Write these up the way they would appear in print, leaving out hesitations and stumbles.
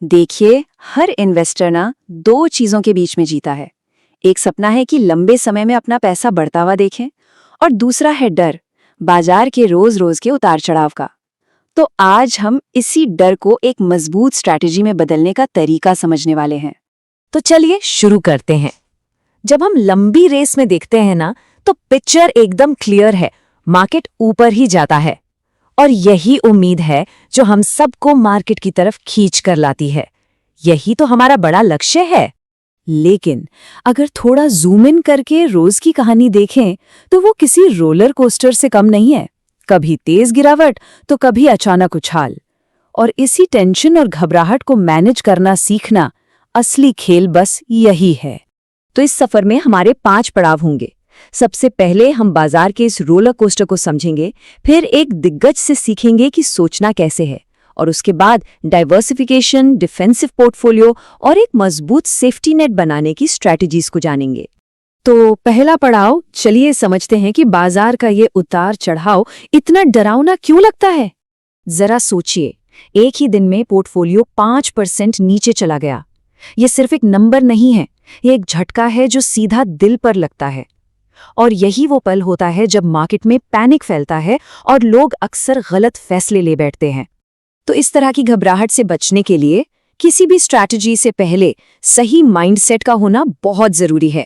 देखिए, हर इन्वेस्टर ना दो चीजों के बीच में जीता है। एक सपना है कि लंबे समय में अपना पैसा बढ़ता हुआ देखें, और दूसरा है डर, बाजार के रोज रोज के उतार चढ़ाव का। तो आज हम इसी डर को एक मजबूत स्ट्रैटेजी में बदलने का तरीका समझने वाले हैं। तो चलिए शुरू करते हैं। जब हम लंबी रेस में देखते हैं ना, तो पिक्चर एकदम क्लियर है। मार्केट ऊपर ही जाता है और यही उम्मीद है जो हम सबको मार्केट की तरफ खींच कर लाती है। यही तो हमारा बड़ा लक्ष्य है। लेकिन अगर थोड़ा जूम इन करके रोज की कहानी देखें, तो वो किसी रोलर कोस्टर से कम नहीं है। कभी तेज गिरावट तो कभी अचानक उछाल। और इसी टेंशन और घबराहट को मैनेज करना सीखना, असली खेल बस यही है। तो इस सफर में हमारे 5 पड़ाव होंगे। सबसे पहले हम बाजार के इस रोलर कोस्टर को समझेंगे, फिर एक दिग्गज से सीखेंगे कि सोचना कैसे है, और उसके बाद डाइवर्सिफिकेशन, डिफेंसिव पोर्टफोलियो और एक मजबूत सेफ्टी नेट बनाने की स्ट्रैटेजीज को जानेंगे। तो पहला पड़ाव, चलिए समझते हैं कि बाजार का ये उतार चढ़ाव इतना डरावना क्यों लगता है। जरा सोचिए, एक ही दिन में पोर्टफोलियो 5% नीचे चला गया। ये सिर्फ एक नंबर नहीं है, ये एक झटका है जो सीधा दिल पर लगता है। और यही वो पल होता है जब मार्केट में पैनिक फैलता है और लोग अक्सर गलत फैसले ले बैठते हैं। तो इस तरह की घबराहट से बचने के लिए किसी भी स्ट्रैटेजी से पहले सही माइंडसेट का होना बहुत जरूरी है।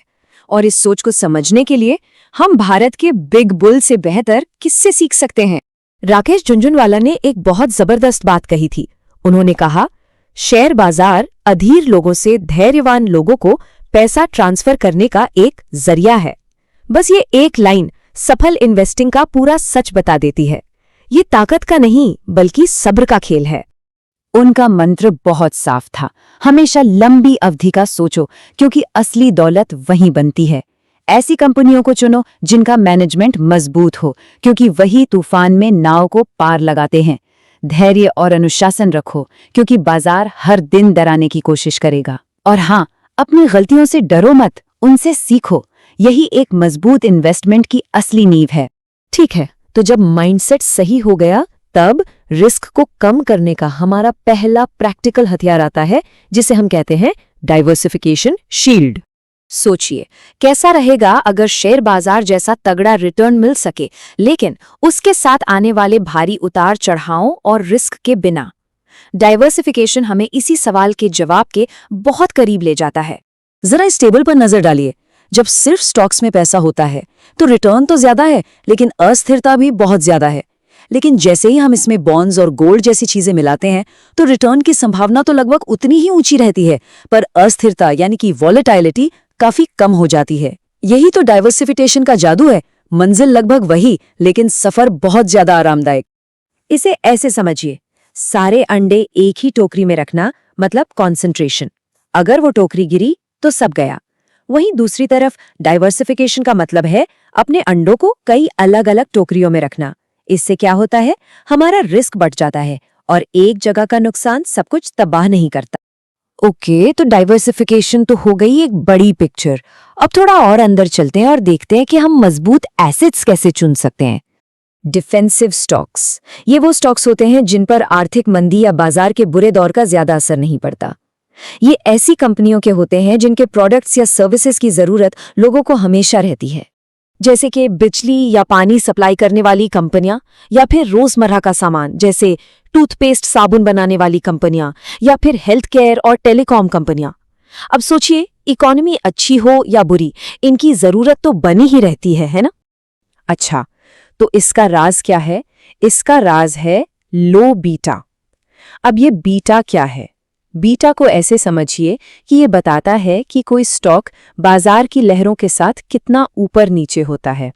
और इस सोच को समझने के लिए हम भारत के बिग बुल से बेहतर किससे सीख सकते हैं। राकेश झुनझुनवाला ने एक बहुत जबरदस्त बात कही थी। उन्होंने कहा, शेयर बाजार अधीर लोगों से धैर्यवान लोगों को पैसा ट्रांसफर करने का एक जरिया है। बस ये एक लाइन सफल इन्वेस्टिंग का पूरा सच बता देती है। ये ताकत का नहीं, बल्कि सब्र का खेल है। उनका मंत्र बहुत साफ था, हमेशा लंबी अवधि का सोचो, क्योंकि असली दौलत वहीं बनती है। ऐसी कंपनियों को चुनो जिनका मैनेजमेंट मजबूत हो, क्योंकि वही तूफान में नाव को पार लगाते हैं। धैर्य और अनुशासन रखो, क्योंकि बाजार हर दिन डराने की कोशिश करेगा। और हाँ, अपनी गलतियों से डरो मत, उनसे सीखो। यही एक मजबूत इन्वेस्टमेंट की असली नींव है। ठीक है, तो जब माइंडसेट सही हो गया, तब रिस्क को कम करने का हमारा पहला प्रैक्टिकल हथियार आता है, जिसे हम कहते हैं डाइवर्सिफिकेशन शील्ड। सोचिए, कैसा रहेगा अगर शेयर बाजार जैसा तगड़ा रिटर्न मिल सके, लेकिन उसके साथ आने वाले भारी उतार चढ़ावों और रिस्क के बिना। डाइवर्सिफिकेशन हमें इसी सवाल के जवाब के बहुत करीब ले जाता है। जरा इस टेबल पर नजर डालिए। जब सिर्फ स्टॉक्स में पैसा होता है तो रिटर्न तो ज्यादा है, लेकिन अस्थिरता भी बहुत ज्यादा है। लेकिन जैसे ही हम इसमें बॉन्ड्स और गोल्ड जैसी चीजें मिलाते हैं, तो रिटर्न की संभावना तो लगभग उतनी ही ऊंची रहती है, पर अस्थिरता यानी कि वॉलेटाइलिटी काफी कम हो जाती है। यही तो डाइवर्सिफिकेशन का जादू है। मंजिल लगभग वही, लेकिन सफर बहुत ज्यादा आरामदायक। इसे ऐसे समझिए, सारे अंडे एक ही टोकरी में रखना मतलब कॉन्सेंट्रेशन। अगर वो टोकरी गिरी तो सब गया। वहीं दूसरी तरफ डाइवर्सिफिकेशन का मतलब है अपने अंडों को कई अलग अलग टोकरियों में रखना। इससे क्या होता है, हमारा रिस्क बढ़ जाता है और एक जगह का नुकसान सब कुछ तबाह नहीं करता। ओके, तो डाइवर्सिफिकेशन तो हो गई एक बड़ी पिक्चर। अब थोड़ा और अंदर चलते हैं और देखते हैं कि हम मजबूत एसेट्स कैसे चुन सकते हैं। डिफेंसिव स्टॉक्स, ये वो स्टॉक्स होते हैं जिन पर आर्थिक मंदी या बाजार के बुरे दौर का ज्यादा असर नहीं पड़ता। ये ऐसी कंपनियों के होते हैं जिनके प्रोडक्ट्स या सर्विसेज की जरूरत लोगों को हमेशा रहती है, जैसे कि बिजली या पानी सप्लाई करने वाली कंपनियां, या फिर रोजमर्रा का सामान जैसे टूथपेस्ट, साबुन बनाने वाली कंपनियां, या फिर हेल्थ केयर और टेलीकॉम कंपनियां। अब सोचिए, इकोनॉमी अच्छी हो या बुरी, इनकी जरूरत तो बनी ही रहती है ना? अच्छा, तो इसका राज क्या है? इसका राज है लो बीटा। अब ये बीटा क्या है? बीटा को ऐसे समझिए कि ये बताता है कि कोई स्टॉक बाजार की लहरों के साथ कितना ऊपर नीचे होता है।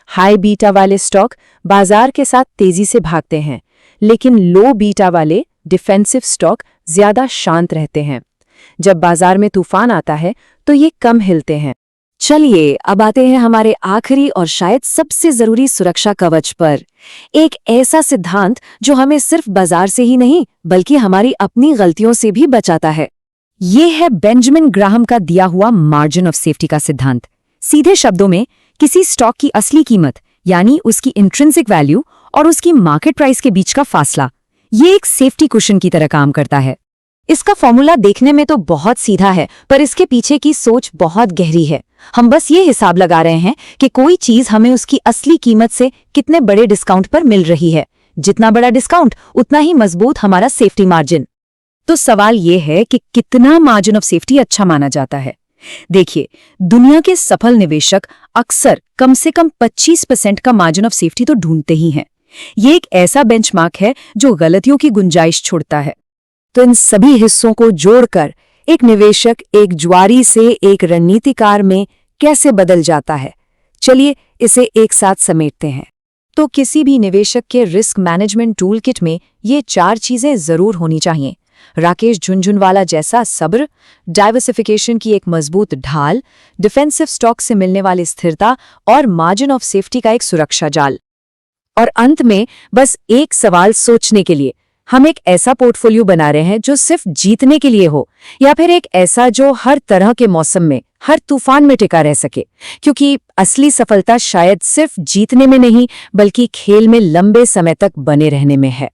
हाई बीटा वाले स्टॉक बाजार के साथ तेजी से भागते हैं, लेकिन लो बीटा वाले डिफेंसिव स्टॉक ज्यादा शांत रहते हैं। जब बाजार में तूफान आता है तो ये कम हिलते हैं। चलिए, अब आते हैं हमारे आखिरी और शायद सबसे जरूरी सुरक्षा कवच पर। एक ऐसा सिद्धांत जो हमें सिर्फ बाजार से ही नहीं, बल्कि हमारी अपनी गलतियों से भी बचाता है। ये है बेंजामिन ग्राहम का दिया हुआ मार्जिन ऑफ सेफ्टी का सिद्धांत। सीधे शब्दों में, किसी स्टॉक की असली कीमत यानी उसकी इंट्रिंसिक वैल्यू और उसकी मार्केट प्राइस के बीच का फासला, ये एक सेफ्टी कुशन की तरह काम करता है। इसका फॉर्मूला देखने में तो बहुत सीधा है, पर इसके पीछे की सोच बहुत गहरी है। हम बस ये हिसाब लगा रहे हैं कि कोई चीज हमें उसकी असली कीमत से कितने बड़े डिस्काउंट पर मिल रही है। जितना बड़ा डिस्काउंट उतना ही मजबूत हमारा सेफ्टी मार्जिन। तो सवाल ये है कि कितना मार्जिन ऑफ सेफ्टी अच्छा माना जाता है। देखिए, दुनिया के सफल निवेशक अक्सर कम से कम 25% का मार्जिन ऑफ सेफ्टी तो ढूंढते ही हैं। ये एक ऐसा बेंचमार्क है जो गलतियों की गुंजाइश छोड़ता है। तो इन सभी हिस्सों को जोड़कर एक निवेशक एक जुआरी से एक रणनीतिकार में कैसे बदल जाता है, चलिए इसे एक साथ समेटते हैं। तो किसी भी निवेशक के रिस्क मैनेजमेंट टूल किट में ये 4 चीजें जरूर होनी चाहिए। राकेश झुनझुनवाला जैसा सब्र, डाइवर्सिफिकेशन की एक मजबूत ढाल, डिफेंसिव स्टॉक से मिलने वाली स्थिरता और मार्जिन ऑफ सेफ्टी का एक सुरक्षा जाल। और अंत में बस एक सवाल सोचने के लिए, हम एक ऐसा पोर्टफोलियो बना रहे हैं जो सिर्फ जीतने के लिए हो, या फिर एक ऐसा जो हर तरह के मौसम में, हर तूफान में टिका रह सके? क्योंकि असली सफलता शायद सिर्फ जीतने में नहीं, बल्कि खेल में लंबे समय तक बने रहने में है।